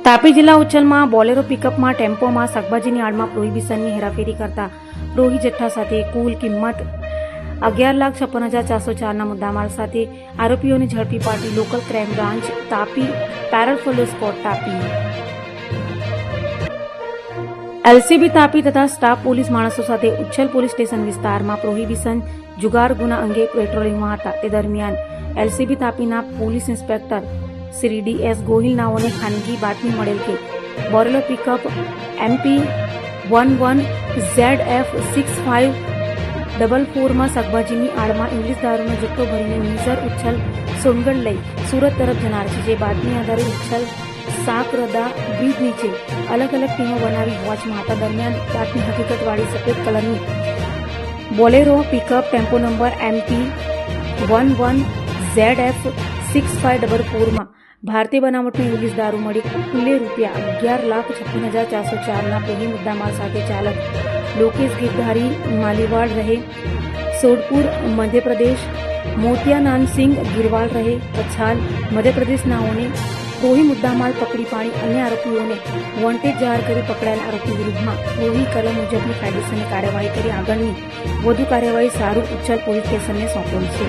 તાપી જિલ્લા ઉચ્છલમાં બોલેરો પિકઅપમાં ટેમ્પોમાં શાકભાજીની આડમાં પ્રોહિબિશનની હેરાફેરી કરતા પ્રોહી જથ્થા સાથે કુલ કિંમત 11,56,404ના મુદ્દામાલ સાથે આરોપીઓને ઝડપી પાડી local crime branch Tapi parole furlough squad Tapi LCB Tapi તથા સ્ટાફ પોલીસ માણસો સાથે ઉચ્છલ પોલીસ સ્ટેશન વિસ્તારમાં પ્રોહિબિશન જુગાર ગુના અંગે પેટ્રોલિંગમાં હતા. તે દરમિયાન એલસીબી તાપીના police inspector Shri D S. Gohil નાઓને ખાનગી બાતમી મળેલ કે બોલેરો પિકઅપ MP 11ZF6544 માં શાકભાજીની આડમાં ઇંગ્લિશ દારૂનો જથ્થો ભરીને નિઝર ઉચ્છલ સોનગઢ લઈ સુરત તરફ જનાર છે. જે બાતમી આધારે ઉચ્છલ સાકરદા બ્રિજ નીચે અલગ અલગ ટીમો બનાવી વોચમાં હતા. દરમિયાન રાતની હકીકતવાળી સફેદ કલરની Bolero pickup tempo number MP 11ZF6544 માં ભારતીય બનાવટનો ઇંગ્લિશ દારૂ મળી કુલે ₹11,56,404ના પ્રોહી મુદ્દામાલ સાથે ચાલક લોકેશ ગીરધારી માલીવાડ રહે સોડપુર મધ્યપ્રદેશ, મોતિયાનાન સિંહ ગીરવાલ રહે કછાલ મધ્યપ્રદેશ નાઓને પ્રોહી મુદ્દામાલ પકડી પાડી અન્ય આરોપીઓને વોન્ટેડ જાહેર કરી પકડાયેલ આરોપી વિરુદ્ધમાં પ્રોહી કલમ મુજબની કાયદેસરની કાર્યવાહી કરી આગળની વધુ કાર્યવાહી સારું ઉચ્છલ પોલીસ સ્ટેશનને સોંપેલ છે.